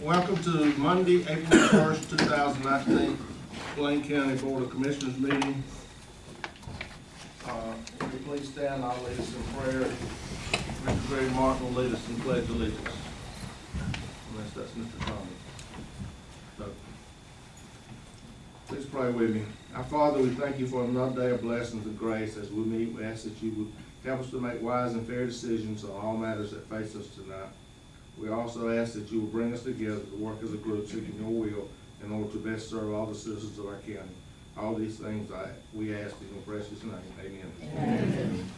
Welcome to Monday, April 1st, 2019, Blaine County Board of Commissioners meeting. Will you please stand? I'll lead us in prayer. Mr. Greg Martin will lead us in pledge of allegiance. Unless that's Mr. Thomas. So, please pray with me. Our Father, we thank you for another day of blessings and grace. As we meet, we ask that you would help us to make wise and fair decisions on all matters that face us tonight. We also ask that you will bring us together to work as a group seeking your will in order to best serve all the citizens of our county. All these things we ask in your precious name. Amen. Amen.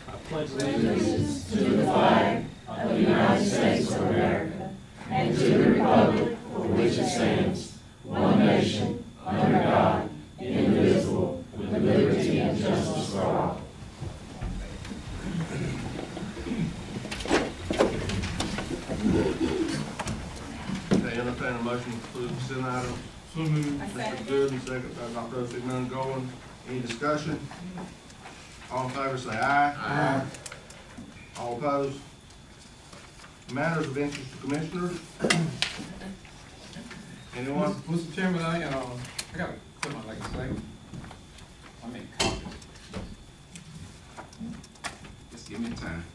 I pledge Allegiance to the flag of the United States of America and to the republic for which it stands, one nation, under God, indivisible, with liberty and justice for all. Okay, entertain a motion to approve the consent items. So moved. Mr. Gooden, second by Dr. Oakley, none going. Any discussion? All in favor say aye. Aye. All opposed? Matters of interest to commissioners? Anyone? Mr. Chairman, I got something I'd like to say. I make copies. Just give me time.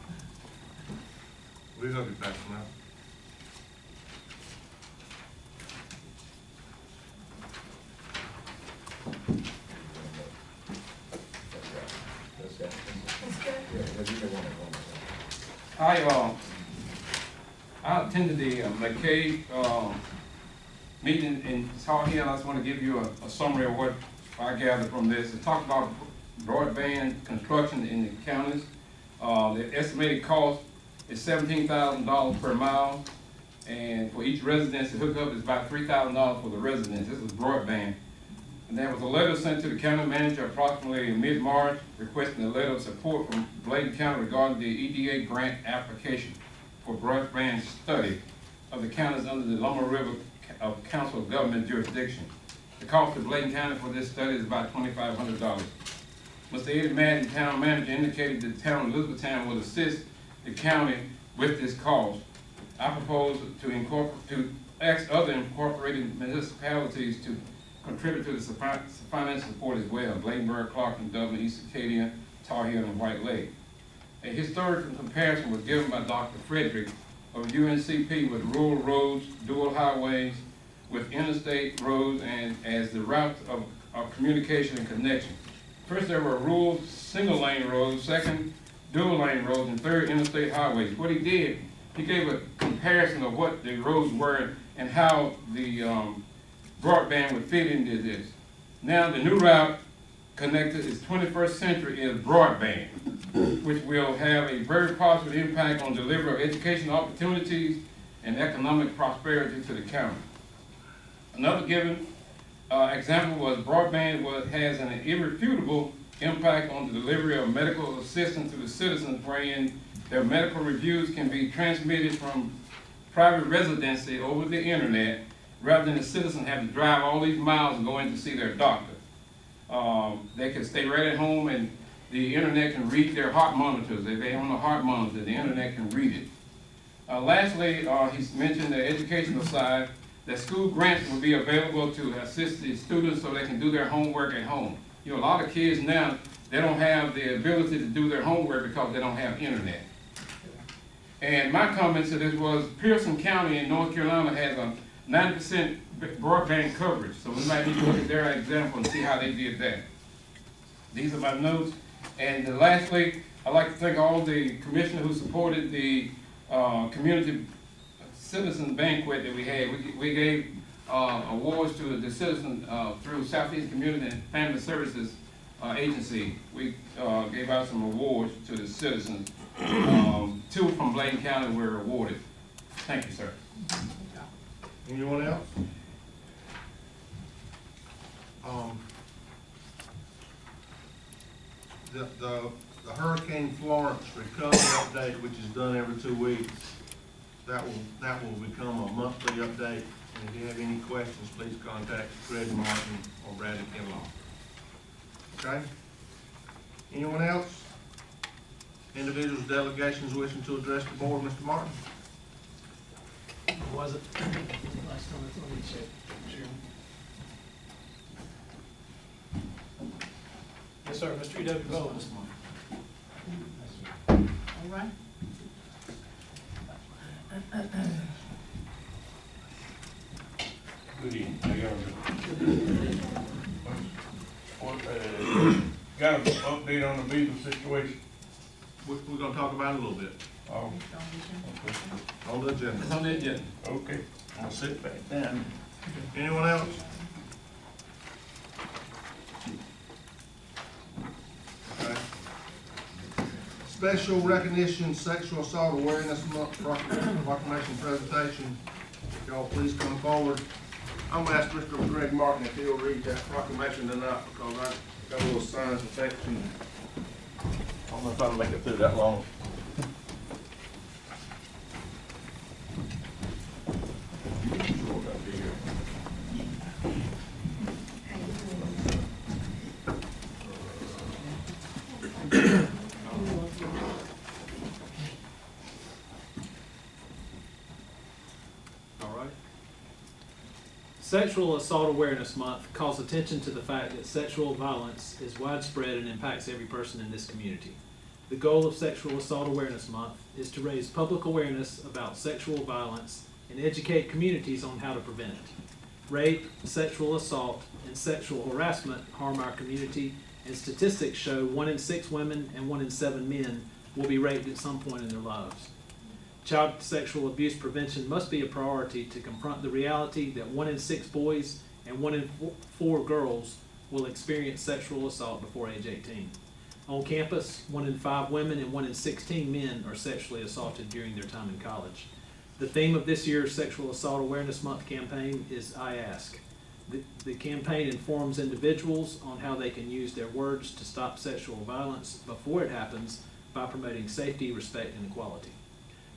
We're gonna be back from that. I attended the McKay meeting in Tar Heel. I just want to give you a summary of what I gathered from this. It talked about broadband construction in the counties. The estimated cost is $17,000 per mile, and for each residence to hook up is about $3,000 for the residence. This is broadband. And there was a letter sent to the county manager approximately in mid-March requesting a letter of support from Bladen County regarding the EDA grant application for broadband study of the counties under the Lumber River Council of Government jurisdiction. The cost of Bladen County for this study is about $2,500. Mr. Eddie Madden, town manager, indicated that the town of Elizabethtown would assist the county with this cost. I propose to ask other incorporated municipalities to contribute to the financial support as well: Bladenburg, Clarkton, Dublin, East Acadia, Tar Heel, and White Lake. A historical comparison was given by Dr. Frederick of UNCP with rural roads, dual highways, with interstate roads, and as the routes of communication and connection. First, there were rural single-lane roads, second, dual-lane roads, and third, interstate highways. What he did, he gave a comparison of what the roads were and how the broadband would fit into this. Now, the new route connected is 21st century is broadband, which will have a very positive impact on delivery of educational opportunities and economic prosperity to the county. Another given example was broadband has an irrefutable impact on the delivery of medical assistance to the citizens, wherein their medical reviews can be transmitted from private residency over the internet, rather than the citizen have to drive all these miles and go in to see their doctor. They can stay right at home, and the internet can read their heart monitors. If they own a heart monitor, the internet can read it. Lastly, he's mentioned the educational side, that school grants will be available to assist the students so they can do their homework at home. You know, a lot of kids now, they don't have the ability to do their homework because they don't have internet. And my comments to this was, Pearson County in North Carolina has a 90% broadband coverage, so we might need to look at their example and see how they did that. These are my notes. And lastly, I'd like to thank all the commissioners who supported the community citizen banquet that we had. We gave awards to the citizens through Southeast Community and Family Services Agency. We gave out some awards to the citizens. 2 from Bladen County were awarded. Thank you, sir. Anyone else? The Hurricane Florence recovery update, which is done every 2 weeks, that will become a monthly update. And if you have any questions, please contact Greg Martin or Bradley Kinlaw. Okay? Anyone else? Individuals, delegations wishing to address the board, Mr. Martin? Was it? Last time, let me check. Sure. Yes, sir, Mr. E.W. Bowles. All right. Good evening, how y'all doing? Got an update on the Beaver situation? We're gonna talk about it a little bit Oh, on the agenda. It's on the agenda. okay, I'll sit back down. Anyone else? Okay. Special recognition sexual assault awareness month proclamation presentation. If y'all please come forward. I'm gonna ask Mr. Greg Martin if he'll read that proclamation tonight because I got a little signs of section. I don't know if I can make it through that long. All right. Sexual Assault Awareness Month calls attention to the fact that sexual violence is widespread and impacts every person in this community. The goal of Sexual Assault Awareness Month is to raise public awareness about sexual violence and educate communities on how to prevent it. Rape, sexual assault, and sexual harassment harm our community, and statistics show 1 in 6 women and 1 in 7 men will be raped at some point in their lives. Child sexual abuse prevention must be a priority to confront the reality that 1 in 6 boys and 1 in 4 girls will experience sexual assault before age 18. On campus, 1 in 5 women and 1 in 16 men are sexually assaulted during their time in college. The theme of this year's Sexual Assault Awareness Month campaign is I Ask. The campaign informs individuals on how they can use their words to stop sexual violence before it happens by promoting safety, respect, and equality.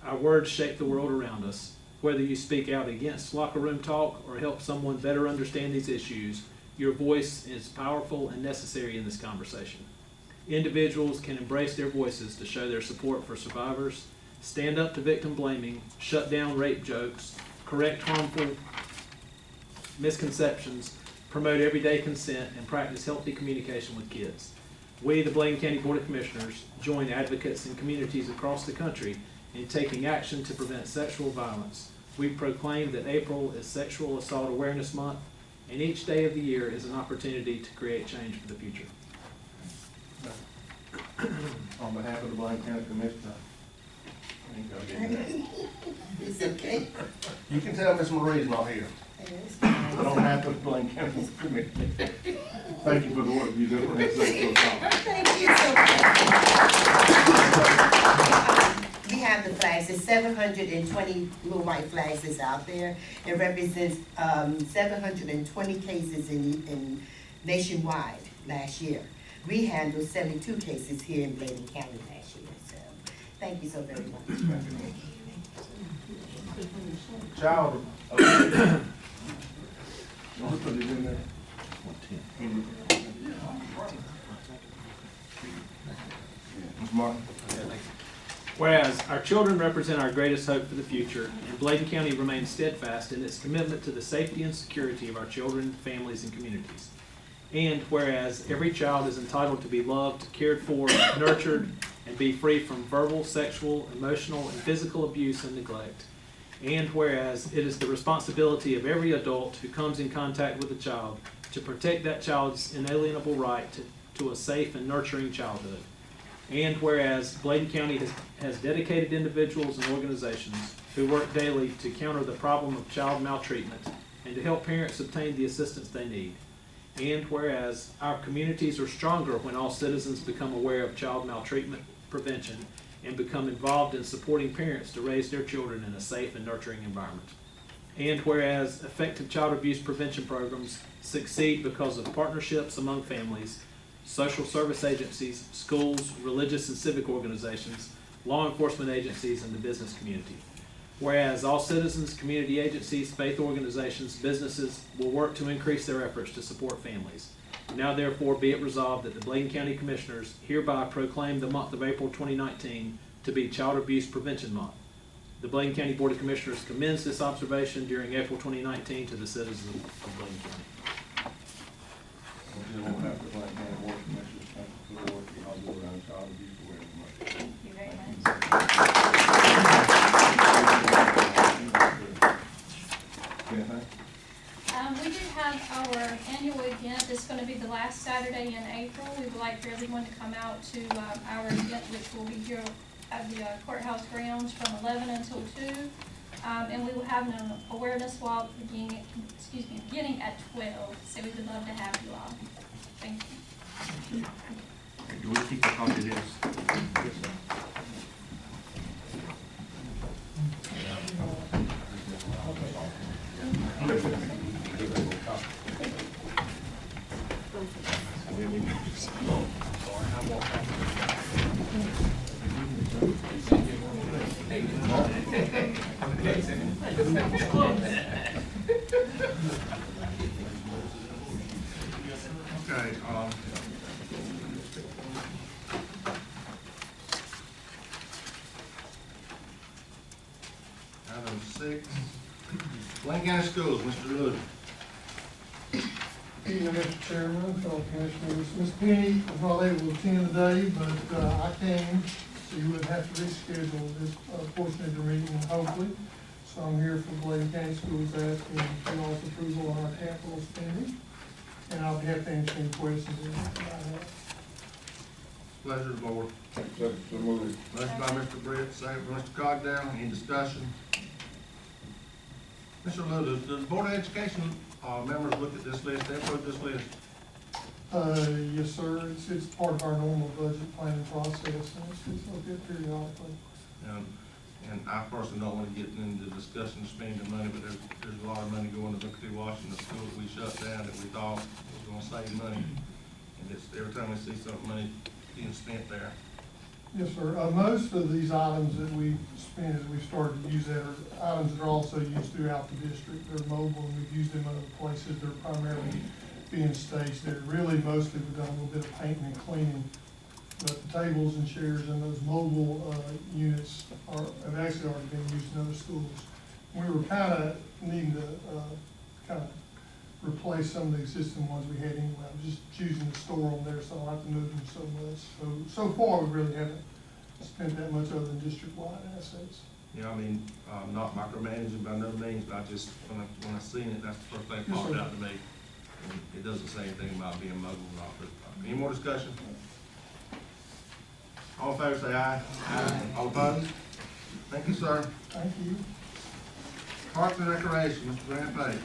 Our words shape the world around us. Whether you speak out against locker room talk or help someone better understand these issues, your voice is powerful and necessary in this conversation. Individuals can embrace their voices to show their support for survivors, stand up to victim blaming, shut down rape jokes, correct harmful misconceptions, promote everyday consent, and practice healthy communication with kids. We, the Bladen County Board of Commissioners, join advocates in communities across the country in taking action to prevent sexual violence. We proclaim that April is Sexual Assault Awareness Month, and each day of the year is an opportunity to create change for the future. On behalf of the Bladen County Commissioner. It's okay. You can tell Miss Marie's not here. On behalf of the Bladen County Commissioner. Thank you for the work you do for that sexual assault. Thank you so much. We have the flags. There's 720 little white flags that's out there. It represents 720 cases in nationwide last year. We handled 72 cases here in Bladen County last year. So thank you so very much. Child. Put it in there. Ms. Martin. Whereas our children represent our greatest hope for the future, and Bladen County remains steadfast in its commitment to the safety and security of our children, families, and communities. And whereas every child is entitled to be loved, cared for, nurtured, and be free from verbal, sexual, emotional, and physical abuse and neglect. And whereas it is the responsibility of every adult who comes in contact with a child to protect that child's inalienable right to a safe and nurturing childhood. And whereas Bladen County has dedicated individuals and organizations who work daily to counter the problem of child maltreatment and to help parents obtain the assistance they need. And whereas our communities are stronger when all citizens become aware of child maltreatment prevention and become involved in supporting parents to raise their children in a safe and nurturing environment. And whereas effective child abuse prevention programs succeed because of partnerships among families, social service agencies, schools, religious and civic organizations, law enforcement agencies, and the business community. Whereas all citizens, community agencies, faith organizations, businesses will work to increase their efforts to support families. Now therefore be it resolved that the Bladen County Commissioners hereby proclaim the month of April 2019 to be Child Abuse Prevention Month. The Bladen County Board of Commissioners commends this observation during April 2019 to the citizens of Bladen County. We won't have to like any more commissioners come forward. I'll do it on child abuse awareness. Thank you very much. We do have our annual event. It's going to be the last Saturday in April. We would like for everyone to come out to our event, which will be here at the courthouse grounds from 11 until 2. And we will have an awareness walk beginning at 12. So we would love to have you all. Thank you. Do we keep a copy of this? Yes, sir. Okay, item 6, Bladen County Schools, Mr. Lewis. Evening, Mr. Chairman, fellow commissioners. Ms. Penny was not able to attend today, but I came, so you would have to reschedule this portion of your meeting, hopefully. So I'm here for Bladen County Schools asking for y'all's approval on our capital spending, and I'll be happy to answer any questions that I have. Pleasure of the board. So move it. Motion by Mr. Britt, second by Mr. Cogdell. Any discussion? Mr. Lewis, does the Board of Education members look at this list? They approve this list? Yes, sir. It's part of our normal budget planning process, and it's looked at periodically. And I personally don't want to get into the discussion of spending money, but there's a lot of money going to Booker T. Washington School that we shut down that we thought was going to save money. And it's every time we see some money being spent there. Yes, sir. Most of these items that we spend as we started to use that are items that are also used throughout the district. They're mobile, and we've used them in other places. They're primarily being staged there. Really, mostly we've done a little bit of painting and cleaning. But the tables and chairs and those mobile units have actually already been used in other schools. We were kind of needing to kind of replace some of the existing ones we had anyway. I was just choosing to store them there, so I don't have to move them so much. So far, we really haven't spent that much other than district-wide assets. Yeah, I mean, not micromanaging by no means, but I just, when I seen it, that's the first thing that Yes, popped sir. out to me. And it doesn't say anything about being mobile or not. But any more discussion? All in favor say aye. Aye. All opposed? Thank you, sir. Thank you. Parks and Recreation, Mr. Grant Page.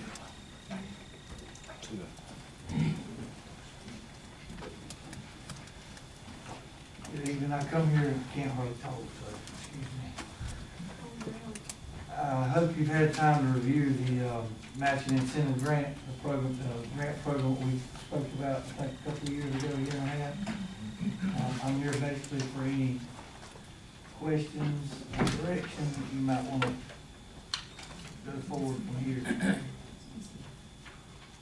Good evening. I come here and can't hardly talk, so excuse me. I hope you've had time to review the matching incentive grant, the program, grant program we spoke about, I think, a couple of years ago, year and a half. I'm here basically for any questions or direction that you might want to go forward from here.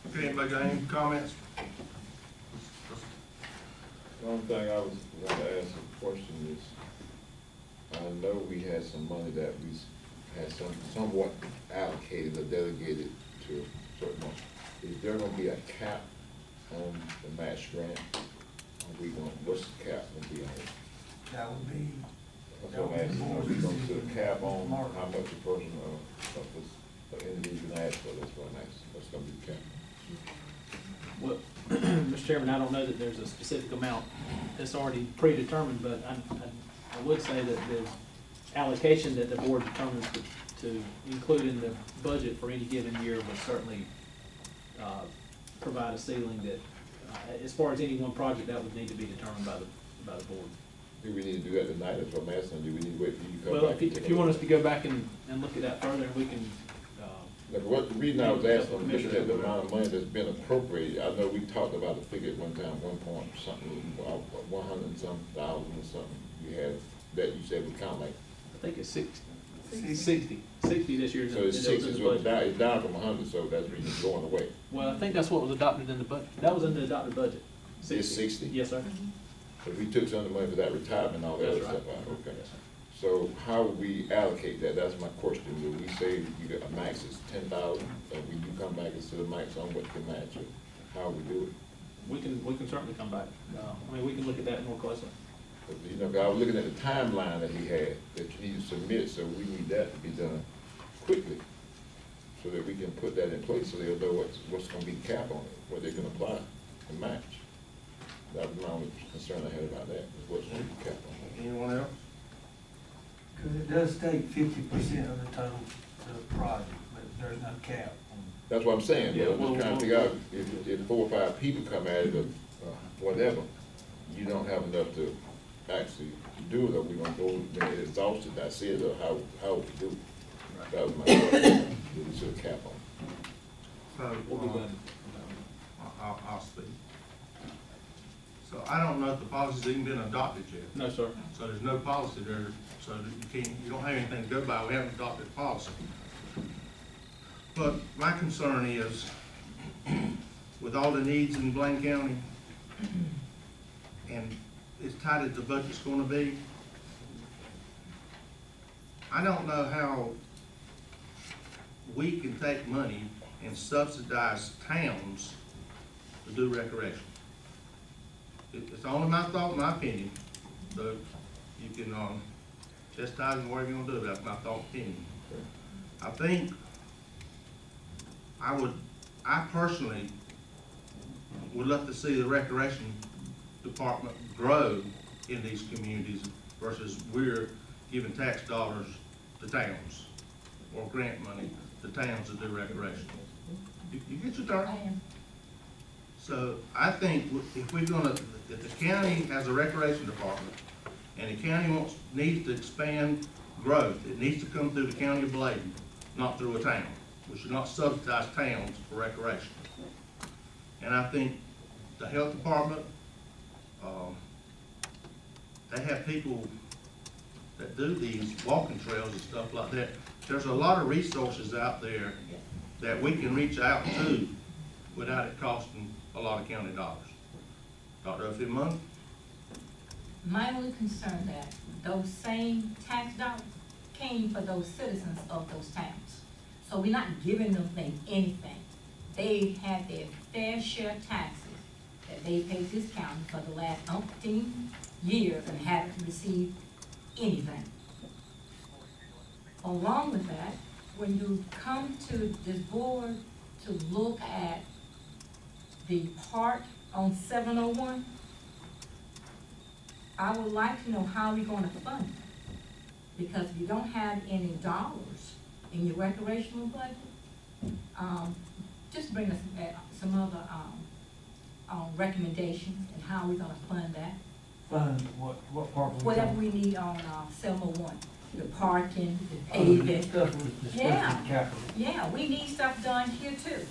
Okay, anybody got any comments? One thing I was going to ask a question is, I know we had some money that we had somewhat allocated or delegated to a certain one. Is there going to be a cap on the match grant? What's the cap going to be on it? That would be. That's what I'm asking. Are we going to put a cap on how much a person or individual can ask for? That's what I'm asking. What's going to be the cap? Well, Mr. Chairman, I don't know that there's a specific amount that's already predetermined, but I would say that the allocation that the board determines to include in the budget for any given year would certainly provide a ceiling that, as far as any one project, that would need to be determined by the board. Do we need to do that tonight? That's what I'm asking. Do we need to wait till you come back? Well, if you want us to go back and look at that further, we can. What the reason I was asking, I'm looking at the amount of money that's been appropriated. I know we talked about the figure at one time, 1 point something, 100 and some thousand or something. You had that you said would count like. I think it's 60 this year. So it's 60, so it's down from 100, so that's really going away. Well, I think that's what was adopted in the budget. That was in the adopted budget. It's 60? Yes, sir. But we took some of the money for that retirement and all that other That's stuff right. out, okay. Yes, sir. So how would we allocate that? That's my question. Would we say you got a max is 10,000, and when you come back and see the max on what you can match it? How we do it? We can certainly come back. I mean, we can look at that more closely. But, you know, 'cause I was looking at the timeline that he had, that you need to submit, so we need that to be done quickly, so that we can put that in place, so they'll know what's gonna be the cap on it, what they can apply and match. That was my only concern I had about that, is what's gonna be the cap on it. Anyone else? Because it does take 50% of the total project, but there's no cap on it. That's what I'm saying, Yeah, but I'm well, just trying to figure out, if 4 or 5 people come at it, or whatever, you don't have enough to actually do it, or we gonna go, exhausted, that's it, or how we do it. That was my question, we should cap on it. So, We'll be glad. I'll speak. So I don't know if the policy's even been adopted yet. No, sir. So there's no policy there, so that you don't have anything to go by, we haven't adopted policy. But my concern is, with all the needs in Blaine County, and as tight as the budget's gonna be, I don't know how we can take money and subsidize towns to do recreation. It's only my thought, my opinion, so you can, chastise me whatever you wanna do, that's my thought, opinion. I think I personally would love to see the recreation department grow in these communities versus we're giving tax dollars to towns or grant money to towns to do recreation. You get your turn? So I think if the county has a recreation department and the county needs to expand growth, it needs to come through the county of Bladen, not through a town. We should not subsidize towns for recreation. And I think the health department, they have people that do these walking trails and stuff like that. There's a lot of resources out there that we can reach out to without it costing a lot of county dollars. Dr. O'Feeman? My only concern that those same tax dollars came for those citizens of those towns. So we're not giving them anything. They had their fair share of taxes that they paid this county for the last umpteen years and haven't received anything. Along with that, when you come to this board to look at the part on 701, I would like to know how we're gonna fund it. Because if you don't have any dollars in your recreational budget, just bring us some other recommendations and how we're gonna fund that. Fund, what part of it? Whatever we need on 701, the parking, the paving. Stuff was discussed Yeah. in capital. Yeah, we need stuff done here too.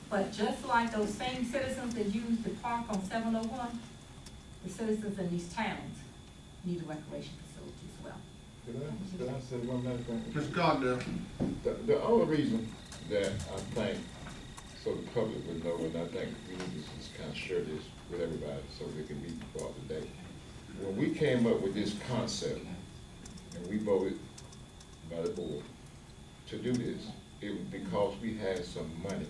But just like those same citizens that use the park on 701, the citizens in these towns need a recreation facility as well. Could I say one last thing? Mr. Cogdell? The only reason that I think, so the public would know, and I think we need to just kind of share this with everybody so they can be brought today. When we came up with this concept, and we voted by the board to do this, it was because we had some money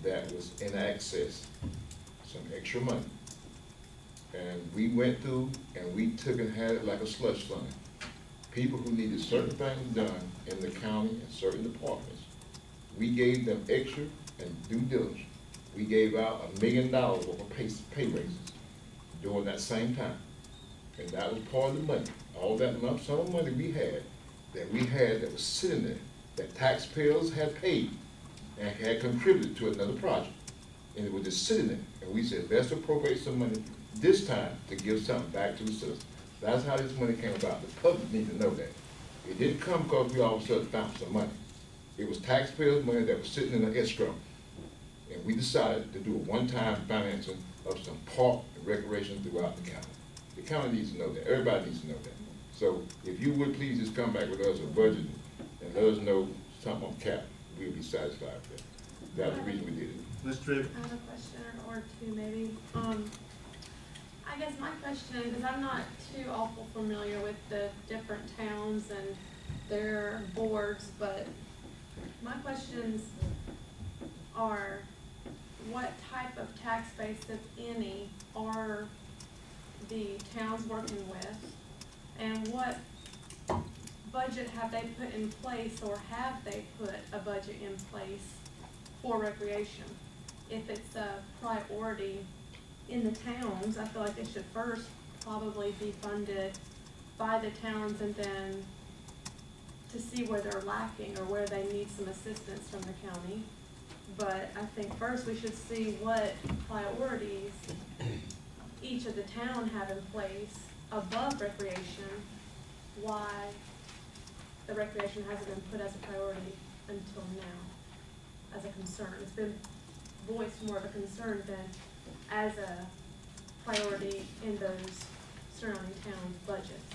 that was in excess, some extra money. And we went through and we took and had it like a slush fund. People who needed certain things done in the county and certain departments, we gave them extra and due diligence. We gave out $1 million worth of pay raises during that same time. And that was part of the money. All that lump sum of money we had that was sitting there, that taxpayers had paid and had contributed to another project. And it was just sitting there. And we said, let's appropriate some money this time to give something back to the citizens. That's how this money came about. The public need to know that. It didn't come because we all of a sudden found some money. It was taxpayers' money that was sitting in an escrow. And we decided to do a one-time financing of some park and recreation throughout the county. The county needs to know that. Everybody needs to know that. So if you would please just come back with us a budget and let us know something on cap, we'll be satisfied with that. That's the reason we did it. Ms. Tripp? I have a question or two maybe. I guess my question, because I'm not too awful familiar with the different towns and their boards, but my questions are, what type of tax base, if any, are the towns working with? And what budget have they put in place, or have they put a budget in place for recreation? If it's a priority in the towns, I feel like it should first probably be funded by the towns, and then to see where they're lacking or where they need some assistance from the county. But I think first we should see what priorities each of the town have in place above recreation, why the recreation hasn't been put as a priority until now, as a concern. It's been voiced more of a concern than as a priority in those surrounding towns' budgets.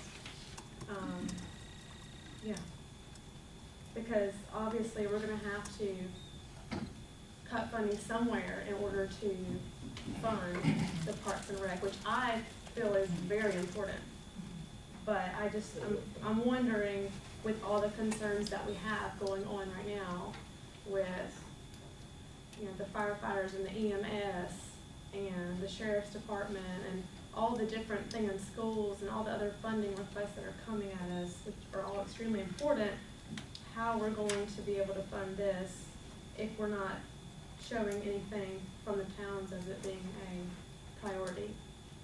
Yeah. Because obviously we're gonna have to cut funding somewhere in order to fund the Parks and Rec, which I feel is very important. But I'm wondering, with all the concerns that we have going on right now with, you know, the firefighters and the EMS and the sheriff's department and all the different things in schools and all the other funding requests that are coming at us, which are all extremely important, how we're going to be able to fund this if we're not showing anything from the towns as it being a priority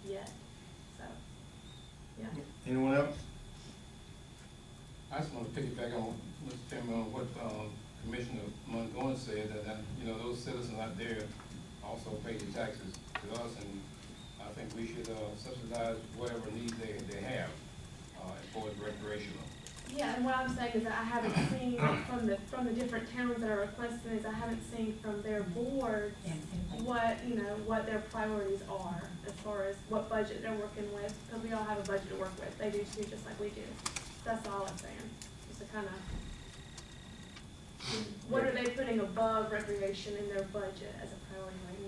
yet. So, yeah. Anyone else? I just want to piggyback on Mr. Chairman on what Commissioner Montgomery said, that you know, those citizens out there also pay the taxes to us, and I think we should subsidize whatever needs they have as far as recreational. Yeah, and what I'm saying is that I haven't seen from the different towns that are requesting this, I haven't seen from their boards what their priorities are as far as what budget they're working with, because we all have a budget to work with. They do too, just like we do. That's all I'm saying. Just to kind of, what are they putting above recreation in their budget as a priority right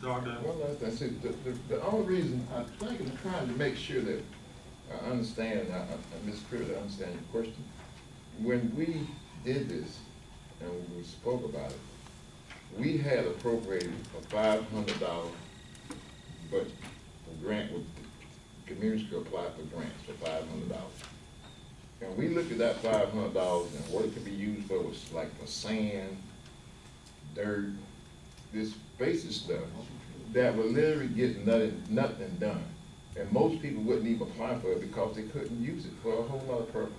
now? Well, that's it. The only reason I'm trying to make sure that I understand, Ms. Critter, I understand your question. When we did this and we spoke about it, we had appropriated a $500 budget for grant, with communities could apply for grants for $500. And we looked at that $500 and what it could be used for was like for sand, dirt, this basic stuff that would literally get nothing done. And most people wouldn't even apply for it because they couldn't use it for a whole lot of purpose.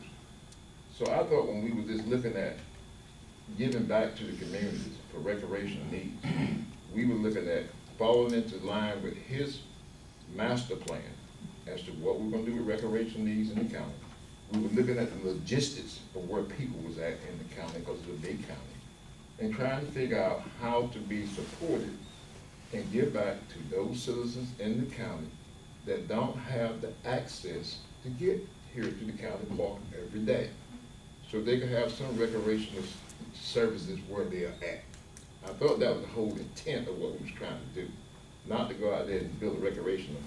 So I thought when we were just looking at giving back to the communities for recreational needs, we were looking at falling into line with his master plan as to what we're gonna do with recreational needs in the county. We were looking at the logistics of where people was at in the county, because it's a big county, and trying to figure out how to be supported and give back to those citizens in the county that don't have the access to get here to the county park every day, so they can have some recreational services where they are at. I thought that was the whole intent of what we was trying to do, not to go out there and build a recreational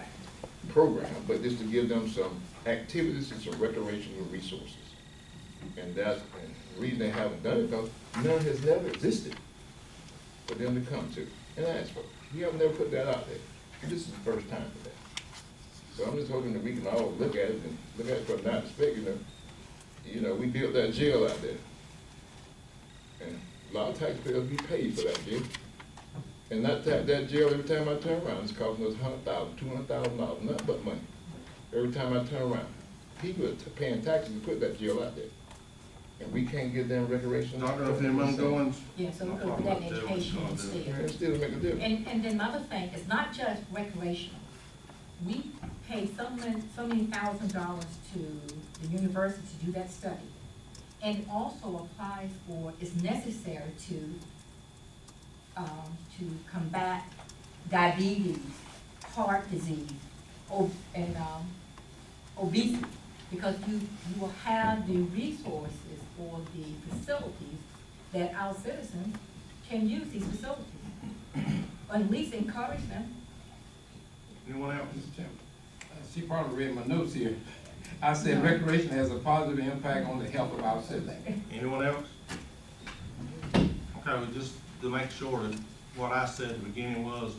program, but just to give them some activities and some recreational resources. And that's the reason they haven't done it, because none has never existed for them to come to and ask for. We have never put that out there. This is the first time for that. So I'm just hoping that we can all look at it and look at it from that perspective. You know, we built that jail out there. And a lot of taxpayers be paid for that jail. And that jail, every time I turn around, it's costing us $100,000, $200,000, nothing but money. Every time I turn around. People are paying taxes to put that jail out there. And we can't get them recreational. Dr. Montgomery. Yeah, so we go to that education instead. It still make a difference. And then another thing, it's not just recreational. We pay so many $1,000s to the university to do that study. And it also applies for, it's necessary to combat diabetes, heart disease, and obesity, because you will have the resources or the facilities that our citizens can use these facilities. Or at least encourage them Anyone else? Mr. Chairman, she probably read my notes here. I said recreation has a positive impact on the health of our citizens. Anyone else? Okay, well, just to make sure that what I said at the beginning was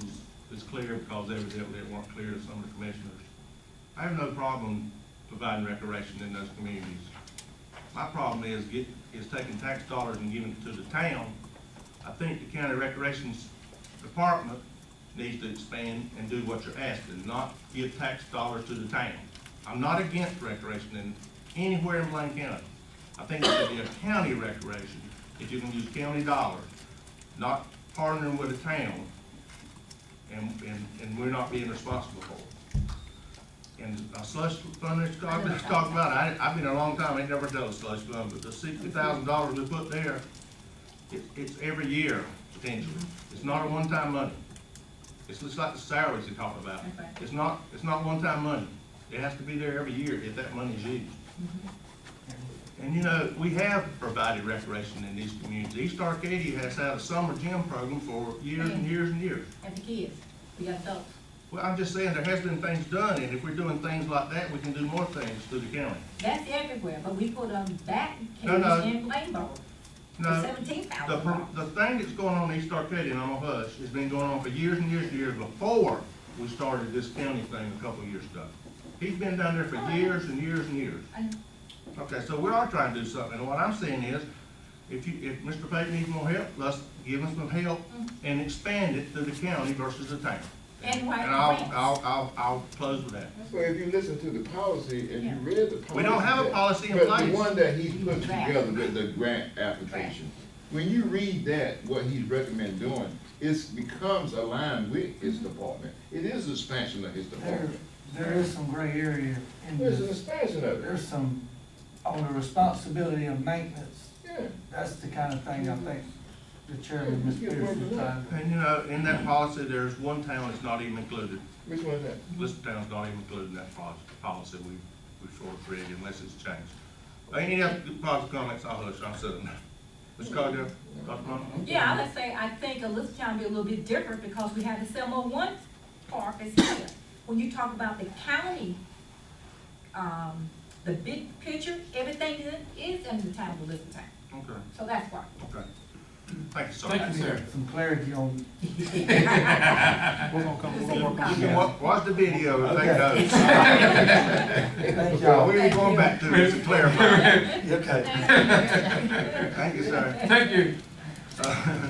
clear, because evidently it weren't clear to some of the commissioners. I have no problem providing recreation in those communities. My problem is taking tax dollars and giving it to the town. I think the county recreation department needs to expand and do what you're asking, not give tax dollars to the town. I'm not against recreation in anywhere in Blaine County. I think it should be a county recreation, if you can use county dollars, not partnering with a town, and we're not being responsible for it. And a slush fund that's talked about, I've been a long time, I ain't never done a slush fund, but the $60,000 we put there, it's every year, potentially. It's not a one-time money. It's just like the salaries they talk about. Okay. It's not one-time money. It has to be there every year if that money's used. And you know, we have provided recreation in these communities. East Arcadia has had a summer gym program for years and years and years. And the kids, we got adults. Well, I'm just saying there has been things done, and if we're doing things like that, we can do more things through the county. That's everywhere, but we put that No, no. case in Plainville for No, $17,000. the thing that's going on in East Arcadia, and I'm a hush, has been going on for years and years and years before we started this county thing a couple of years ago. He's been down there for years and years and years. I know. Okay, so we are trying to do something, and what I'm saying is, if Mr. Payton needs more help, let's give him some help and expand it to the county versus the town. And why? I'll close with that. So if you listen to the policy and you read the policy. We don't have a policy in but place. the one that he's put together with the grant application, when you read that, what he's recommending doing, it becomes aligned with his department. It is an expansion of his department. There is some gray area in There's an this. expansion of it. There's some, on the responsibility of maintenance, Yeah. that's the kind of thing I think the chairman, Mr. Pierce, is trying to. And you know, in that policy, there's one town that's not even included. Which one is that? List town's not even included in that policy we sort of created unless it's changed. Any other positive comments? I'll hush, I'm sitting there. Ms. Cardell, Dr. Moore? Yeah, I would say, I think Elizabethtown be a little bit different because we have the Selma One Park is here. When you talk about the county, the big picture, everything is in the town of Elizabethtown. Okay, So that's why. okay. Thank you, sir. Thank you, sir. Some clarity on. We're gonna work on You can watch the video and take notes. Thank y'all. We ain't going back to it to clarify. Okay. Thank you, sir. Thank you.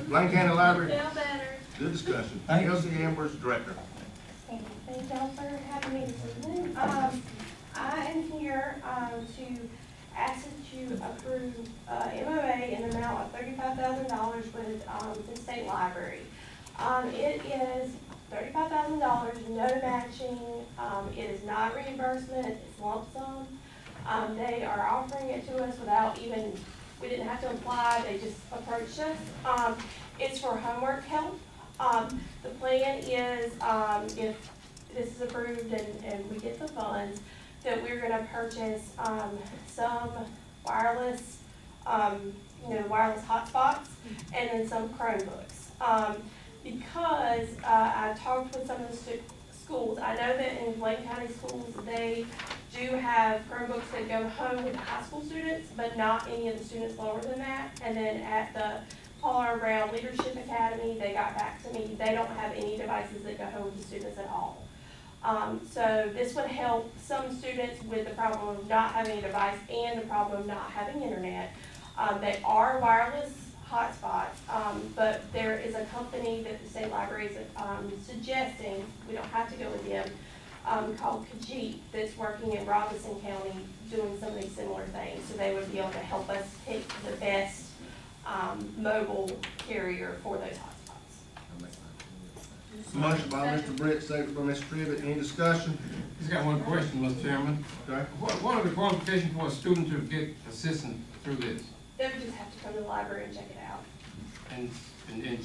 Blaine County Library, Feel better. good discussion. Thank you. Elsie Amber's director. Thank y'all for having me this evening. I am here, to ask that you approve, MOA in the amount of $35,000 with, the state library. It is $35,000, no matching, it is not reimbursement, it's lump sum. They are offering it to us without even, we didn't have to apply, they just approached us. It's for homework help. The plan is, if this is approved and we get the funds, that we're gonna purchase, some wireless, wireless hotspots, and then some Chromebooks. Because, I talked with some of the schools, I know that in Blaine County schools, they do have Chromebooks that go home with the high school students, but not any of the students lower than that. And then at the Paul R. Brown Leadership Academy, they got back to me, they don't have any devices that go home with the students at all. So this would help some students with the problem of not having a device and the problem of not having internet. They are wireless hotspots, but there is a company that the state library is suggesting, we don't have to go with them, called Khajiit, that's working in Robinson County doing some of these similar things. So they would be able to help us pick the best mobile carrier for those hotspots. Motion by Mr. Britt, second by Ms. Trivett. Any discussion? Just got one question, Mr. Chairman. Okay. What are the qualifications for a student to get assistance through this? They would just have to come to the library and check it out. And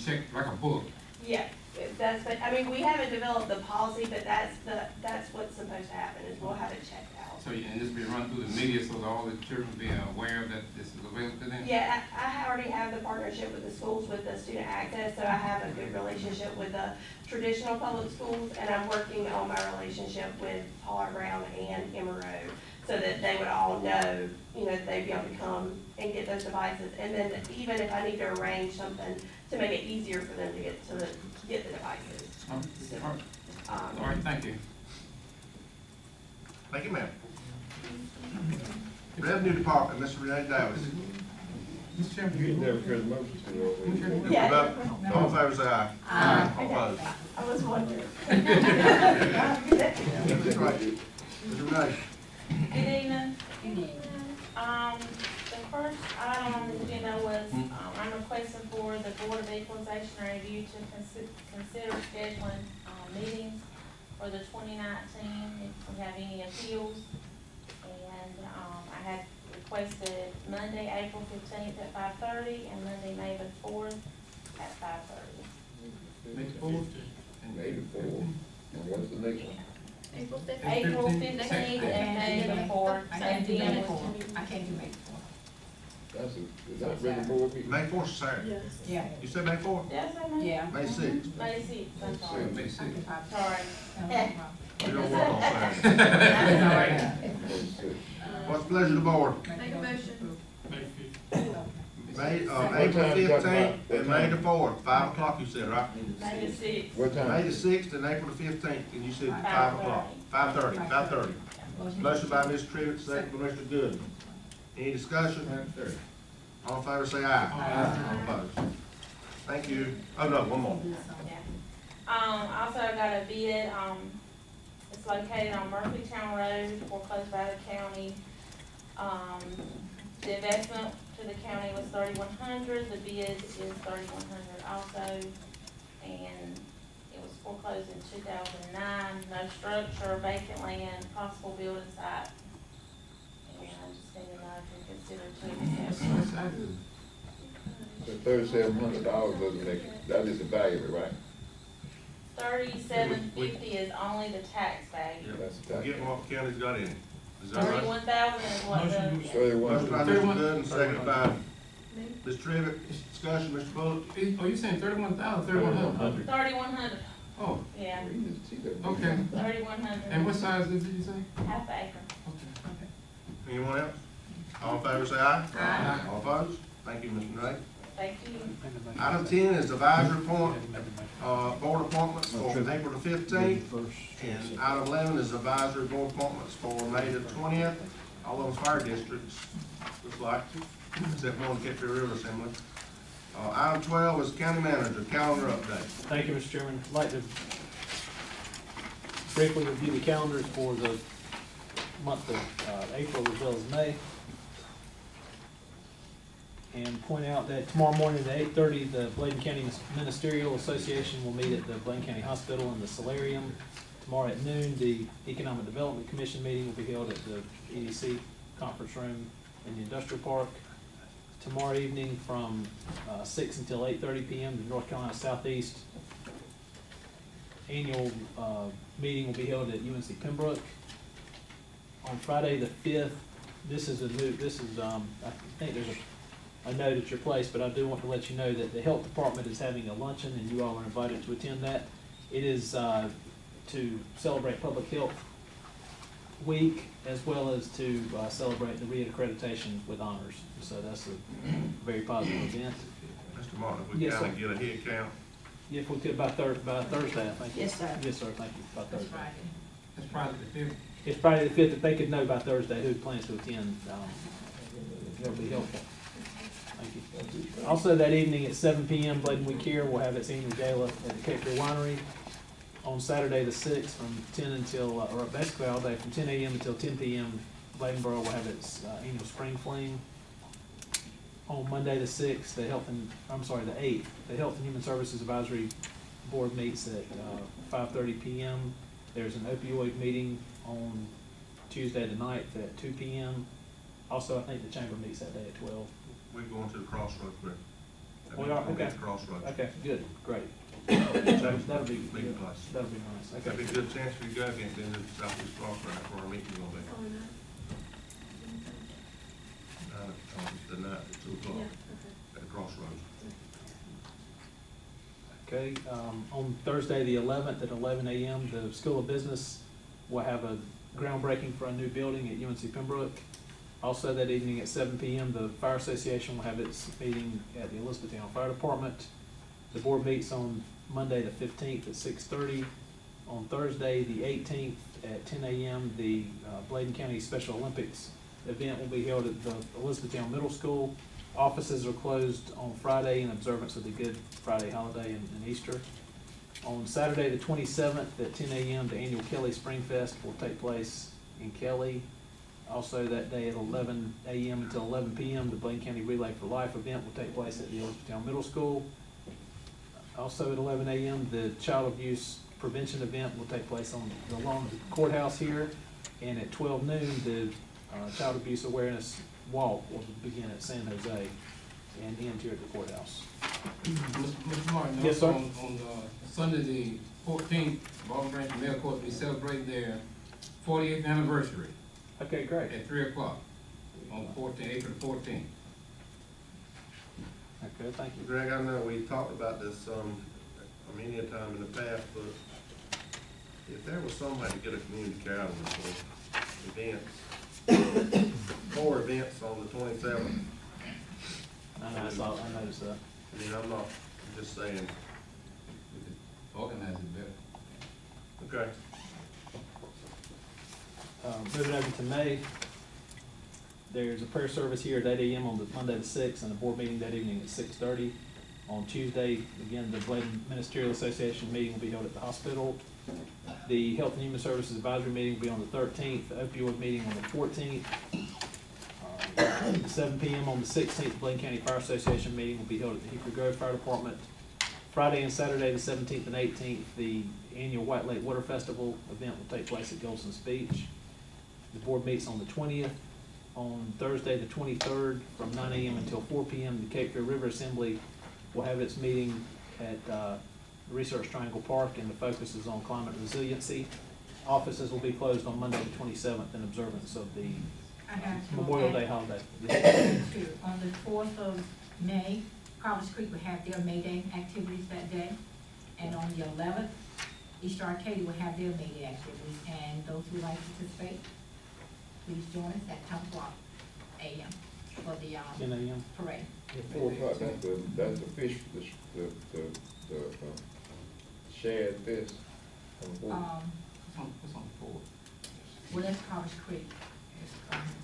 check like a book? Yeah, that's, but, I mean, we haven't developed the policy, but that's what's supposed to happen, is we'll have it checked out. So, and this be run through the media so that all the children be aware that this is available to them? Yeah, I already have the partnership with the schools with the student access, so I have a good relationship with the traditional public schools, and I'm working on my relationship with Paul Brown and Emerald, so that they would all know, you know, that they'd be able to come and get those devices. And then even if I need to arrange something to make it easier for them to get the devices. All right, thank you. Thank you, ma'am. Revenue Department, Mr. Renee Davis. Mr. Chairman, You never heard the motion to it. Yeah. All in favor, say aye. Aye. All opposed? I was wondering. That's right. Mr. Renee. Good evening. The first item on the agenda was, I'm requesting for the Board of Equalization and Review to consider scheduling, meetings for the 2019, if we have any appeals. And, I had requested Monday, April 15th at 5:30 and Monday, May the 4th at 5:30. May 4th? May the 4th. And what's the next one? April 15th and May the 4th. I can't do May 4th. I can't do May 4th. That's a, is that regular board meeting? May 4th is Saturday. Yeah. You said May 4th? Yes, I know. Yeah. May 6th. May 6th, I'm sorry. May 6th. Sorry. We don't work on Saturday. May 6th. What's the pleasure of the board? Make a motion. May, April time you talking 15th about? and May the 4th, 5 o'clock you said, right? May the 6th. What May time? the 6th and April the 15th, and you said 5 o'clock. 5:30. Motion by Mr. Trivett, second by Mr. Good. Any discussion? All in favor say aye. All opposed? Thank you. Oh, no, one more. Yeah. Also I got a bid, it's located on Murphytown Road, foreclosed by the county. The investment to the county was $3,100, the bid is $3,100 also. And it was foreclosed in 2009, no structure, vacant land, possible building site. And I just need to know if you consider to accept. So $3,700 doesn't make it, that is the value of it, right? $3,750 is only the tax value. That's the tax. Forget what the county's got in it. Is that right? $31,000 is what the. Motion by 31. Mr. Good and second by Ms. Trivett. Discussion, Mr. Bullock. Oh, you saying 31,000, 3,100? 3,100, Oh, yeah, We need to see that. okay. 3,100. And what size did you say? Half acre. Anyone else? All in favor say aye. Aye. All opposed? Thank you, Mr. Knight. Thank you. Item 10 is advisory board appointments for April the 15th. And item 11 is advisory board appointments for May the 20th. All those fire districts, looks like, except one Kettle River Assembly. Item 12 is county manager, calendar update. Thank you, Mr. Chairman. I'd like to briefly review the calendars for the month of April as well as May. And point out that tomorrow morning at 8:30, the Bladen County Ministerial Association will meet at the Bladen County Hospital in the Solarium. Tomorrow at noon, the Economic Development Commission meeting will be held at the EDC conference room in the Industrial Park. Tomorrow evening from 6 until 8:30 p.m., the North Carolina Southeast annual meeting will be held at UNC Pembroke. On Friday the 5th, I think there's a note at your place, but I do want to let you know that the health department is having a luncheon and you all are invited to attend that. It is to celebrate Public Health Week as well as to celebrate the reaccreditation with honors. So that's a very positive event. Mr. Martin, if we Yes, kind of sir. get a head count. If we could by Thursday, I think. Yes, sir. Yes, sir, thank you, by That's Thursday. Friday. That's probably the 5th. It's Friday the 5th, if they could know by Thursday who plans to attend, that would be helpful. Thank you. Also that evening at 7 p.m., Bladen We Care will have its annual gala at the Cape Fear Winery. On Saturday the 6th from 10 until, or basically all day, from 10 a.m. until 10 p.m., Bladenboro will have its annual Spring Fling. On Monday the 6th, the 8th, the Health and Human Services Advisory Board meets at 5:30 p.m. There's an opioid meeting on Tuesday the 9th at 2 p.m. Also, I think the chamber meets that day at 12. We're going to the crossroads, Rick. We are? Okay. Crossroads. Okay, good, great. That'll be, Meeting place. that'll be nice. That'd be Okay. a good chance for you guys to get into the Southeast Crossroads for our meeting will be. The night at 2 o'clock at the Crossroads. Okay, on Thursday, the 11th at 11 a.m., the School of Business will have a groundbreaking for a new building at UNC Pembroke. Also that evening at 7 p.m., the Fire Association will have its meeting at the Elizabethtown Fire Department. The board meets on Monday, the 15th at 6:30. On Thursday, the 18th at 10 a.m., the Bladen County Special Olympics event will be held at the Elizabethtown Middle School. Offices are closed on Friday in observance of the Good Friday holiday and Easter. On Saturday, the 27th at 10 a.m., the annual Kelly Spring Fest will take place in Kelly. Also that day at 11 a.m. until 11 p.m., the Bladen County Relay for Life event will take place at the Elizabethtown Middle School. Also at 11 a.m., the Child Abuse Prevention event will take place along the courthouse here. And at 12 noon, the Child Abuse Awareness Walk will begin at San Jose and end here at the courthouse. Mr. Martin, Yes, also sir. on Sunday the 14th, Baldwin Branch Mayor Court will be celebrating their 48th anniversary Okay, great. at 3 o'clock on April 14th. Okay, thank you. Greg, I know we talked about this many a time in the past, but if there was some way to get a community calendar for events, 4 events on the 27th. I noticed that. I mean, I'm just saying. We could organize it better. Okay. Moving over to May, there's a prayer service here at 8 a.m. on the Monday the 6th, and a board meeting that evening at 6:30. On Tuesday, again, the Bladen Ministerial Association meeting will be held at the hospital. The Health and Human Services Advisory meeting will be on the 13th, the opioid meeting on the 14th. 7 p.m. on the 16th, the Bladen County Fire Association meeting will be held at the Hickory Grove Fire Department. Friday and Saturday, the 17th and 18th, the annual White Lake Water Festival event will take place at Goldson's Beach. The board meets on the 20th. On Thursday, the 23rd, from 9 a.m. until 4 p.m., the Cape Fear River Assembly will have its meeting at Research Triangle Park, and the focus is on climate resiliency. Offices will be closed on Monday, the 27th, in observance of the I got you. Memorial Day holiday. On the 4th of May, College Creek will have their May Day activities that day. And on the 11th, East Arcadia will have their May Day activities. And those who like to participate, please join us at 10 o'clock a.m. for the 10 a.m. parade. 4 o'clock, that's the fish, the shad fish. What's on the 4th? Well, that's College Creek. It's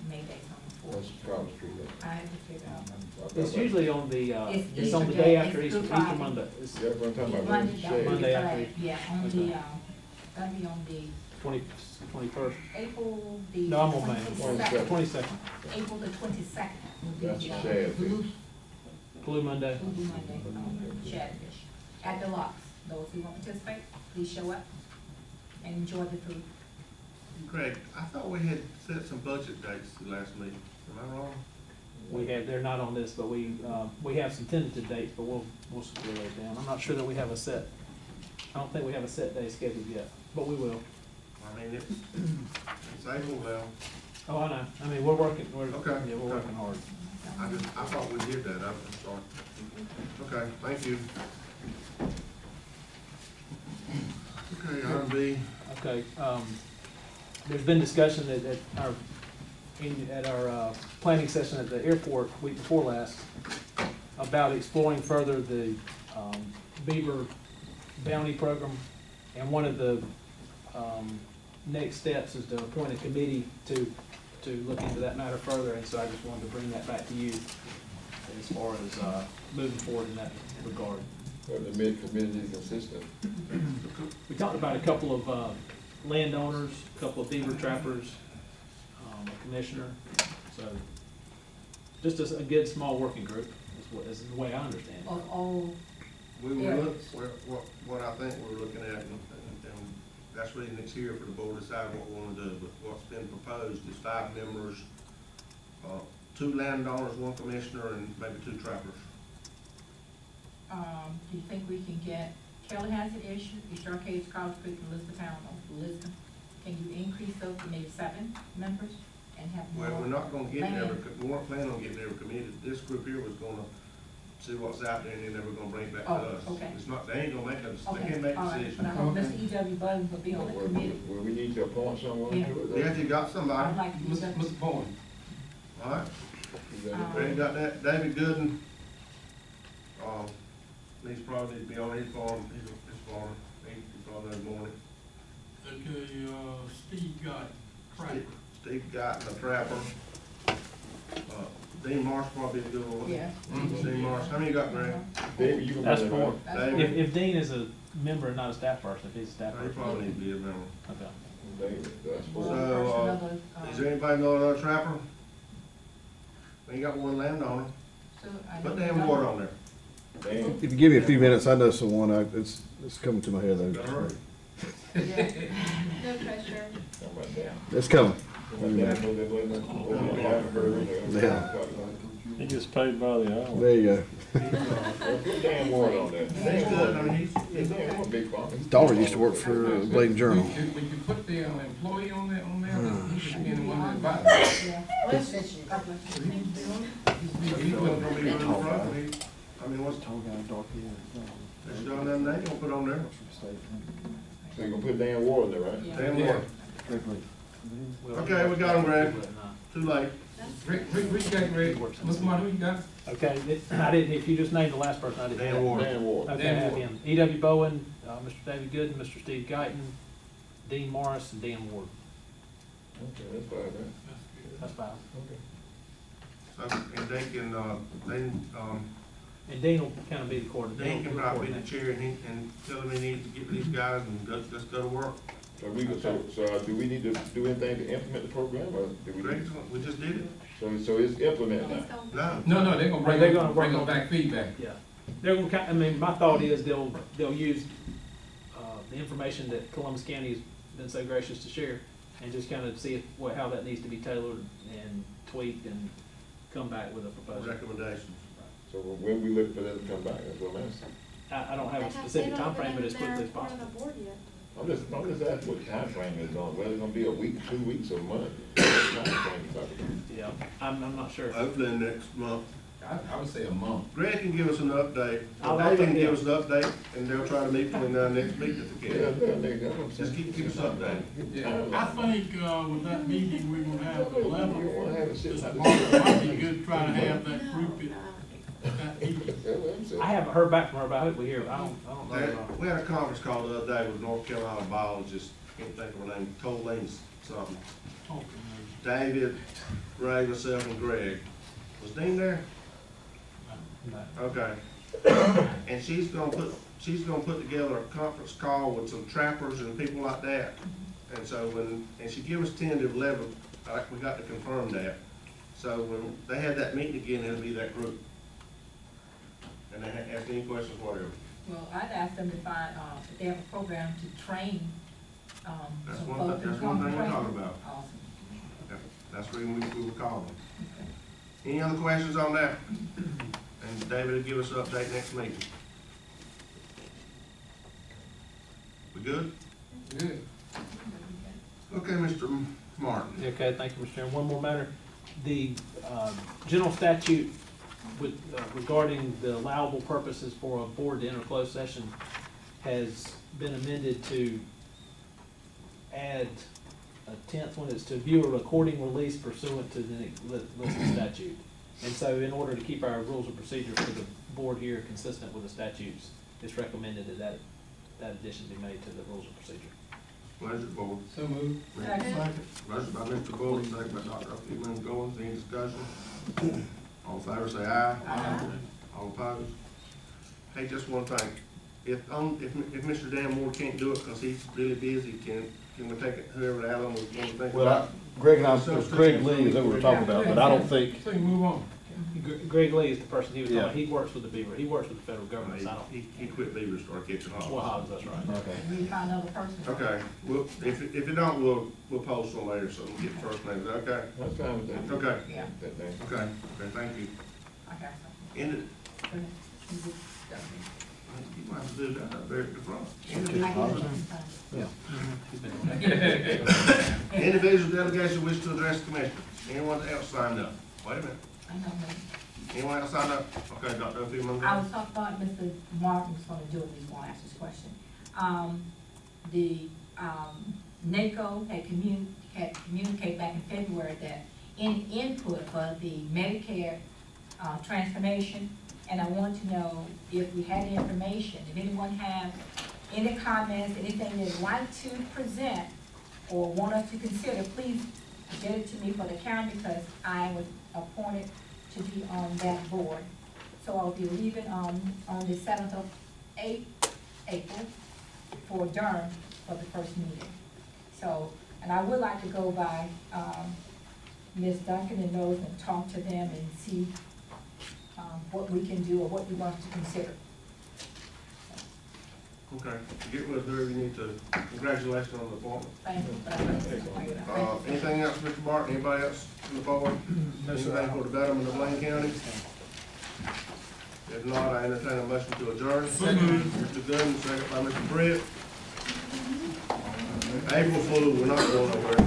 May Day's on the 4th. That's College Street. I have to figure out. It's usually on the, It's it's on the Easter day Day. after It's Easter, Good Easter Friday. Monday. It's Yeah, we're talking about Monday, shad. Monday after Friday. Yeah, on Okay. the, that'll be on the 21st. April the. No, I'm on May. 22nd. 22nd. April the 22nd. will be That's the, the shad fish. Blue Monday. Blue Monday, Shadfish. At the locks, those who want to participate, please show up and enjoy the food. Greg, I thought we had set some budget dates the last meeting. Am I wrong? They're not on this, but we have some tentative dates, but we'll secure those down. I'm not sure that we have I don't think we have a set day scheduled yet, but we will. I mean, it's April now. Oh, I know. I mean, we're working, Okay. yeah, we're working hard. I thought we did that. I'm sorry. Okay, thank you. Okay, item B. Okay, there's been discussion at our planning session at the airport week before last about exploring further the beaver bounty program. And one of the next steps is to appoint a committee to look into that matter further. And so I just wanted to bring that back to you as far as moving forward in that regard. But the mid-community consistent. We talked about a couple of landowners, a couple of beaver trappers, a commissioner. So just as a good small working group is the way I understand it. Of all, We were what I think we're looking at, and that's really next year for the board to decide what we want to do. But what's been proposed is 5 members, 2 landowners, 1 commissioner, and maybe 2 trappers. do you think we can get Kelly has an issue, East Arcade, College Creek, and Elizabeth Town, Elizabeth. Can you increase those to maybe 7 members and have more? Well, we're not gonna get land? every, we weren't planning on getting every committed. This group here was gonna see what's out there and then they were gonna bring it back to Oh, us. okay. It's not, they ain't gonna make a, they Okay, can't make all a right, decision. but I hope Mr. E.W. Bowden will be on the committee. Will we need to appoint someone Yeah. to it? Yeah, if you got somebody, I'd like to use that. Mr. Bowen, all right. Is that it? We ain't got that, David Gooden, he's probably need to be on his farm, his farm, he probably knows more. Okay, Steve got Steve Guyton, a trapper. Dean Marsh probably a good one. Yeah. Dean Marsh, how many you got, Greg? David, you can. That's run it, four. right? That's David? If Dean is a member and not a staff person, if he's a staff He person. probably need to be a member. Okay. David, that's One four. So, person, another, Is there anybody know another trapper? We ain't got one landowner. so I Put know- damn water on there. Dan, If you give me a few minutes, I know someone, it's coming to my head Gotta though. hurry. Yeah. No pressure. talking about Dan. It's coming. Dan know that lady? Oh, yeah, I've heard her. Yeah. He gets paid by the hour. There you go. Well, put Dan Ward on there. He's Dan good, I Ward, mean, he's, Dan Ward, big farm. His daughter used to work for Bladen Journal. When you put the employee on there, he should be in one of the advisors. Yeah. God bless you. he's gonna be in front of me. I mean, what's, there's done nothing they gonna put on there. So you're gonna put Dan Ward in there, right? Yeah. Damn water. Okay, we got him, Greg. Too late. Rick, you got Greg? Mr. Martin, who you got? Okay, I didn't, if you just named the last person, I didn't. Dan Ward. Dan Ward. Okay, I Dan have Ward. him. E.W. Bowen, Mr. David Gooden, Mr. Steve Guyton, Dean Morris, and Dan Ward. Okay, that's fine, right? That's five. So, and they can, And Dean will kind of be the coordinator. Dean can probably be the chair and tell him he needs to get these guys and let's go to work. So do we need to do anything to implement the program, or do we? Greg, we just did it. So it's implemented now? No. No, they're gonna They're gonna bring work us on- back feedback. Yeah, they're gonna, I mean, my thought is they'll use, the information that Columbus County has been so gracious to share and just kind of see how that needs to be tailored and tweaked and come back with a proposal. Recommendations. So when we look for them to come back, that's what I'm asking. I don't have a specific timeframe, but as quickly as possible. I'm just asking what timeframe is on, whether it's gonna be a week, 2 weeks, or a month. What timeframe you talking about? Yeah, I'm not sure. Hopefully next month. I would say a month. Greg can give us an update. I'll They can update give you. us an update and they'll try to meet between now and next week if they Yeah, can. nigga, Just keep us updated. Yeah. I think, with that meeting, we're gonna have the You don't wanna level. have it sit Mr. like Martin, this. might be good to try to have that group at that meeting. That's what I'm saying. I haven't heard back from her, but I hope we hear. I don't know. That- We had a conference call the other day with North Carolina biologist, can't think of her name, Colleen something. David, Ray, myself, and Greg. Was Dean there? No. Okay. And she's gonna put together a conference call with some trappers and people like that. And so and she gave us tentative level, we got to confirm that. So when they have that meeting again, it'll be that group. And they ask any questions, whatever. Well, I'd ask them to find, if they have a program to train, That's some one folks thing- to that's come one thing we're train. talking about. Awesome. That's the reason we were calling. Okay. Any other questions on that? And David will give us an update next meeting. We good? Good. Okay, Mr. Martin. Okay, thank you, Mr. Chairman. One more matter. The general statute regarding the allowable purposes for a board to enter closed session has been amended to add a 10th one. It's to view a recording release pursuant to the listed statute. And so in order to keep our rules of procedure for the board here consistent with the statutes, it's recommended that addition be made to the rules of procedure. Pleasure, board. So moved. Motion by Mr. Bull, second by Dr. Freeman Goins. Any discussion? All in favor, say aye. Aye. All opposed? Hey, just one thing. If Mr. Dan Moore can't do it because he's really busy, can we take it, whoever Alan was going to think about? Greg and I, it was Greg Lee that we were talking about, but I don't think, So you move on. Greg Lee is the person he was talking Yeah. about. He works with the Beaver. He works with the federal government. So I don't. He quit Beaver, started catching Well, hogs. Hobbs, that's right. okay. We need to find another person. Okay, well, if you don't, we'll post one later, so we'll get the first names, okay? That's fine with that. Okay, Yeah, That thing. okay, thank you. I got something. End it. Go ahead. You just- You might have do that up there at the front. Individual delegation wish to address the commission. Anyone else signed up? Wait a minute. I know, Anyone else signed up? Okay, Dr. O'Phil, I was talking about Mr. Martin was gonna do it, he's gonna ask this question. NACO had communicated back in February that in input for the Medicare, transformation, and I want to know if we had any information, if anyone have any comments, anything they'd like to present or want us to consider, please get it to me for the county, because I was appointed to be on that board. So I'll be leaving on the 7th of April for Durham for the first meeting. So, and I would like to go by Ms. Duncan and those and talk to them and see what we can do or what you want us to consider. Okay, to get with her, you need to, congratulations on the appointment. Thank you. Anything else, Mr. Martin, anybody else from the board? Anything for the betterment of Blaine County? If not, I entertain a motion to adjourn. Mr. Gooden, second by Mr. Britt. April Fool, we're not going nowhere.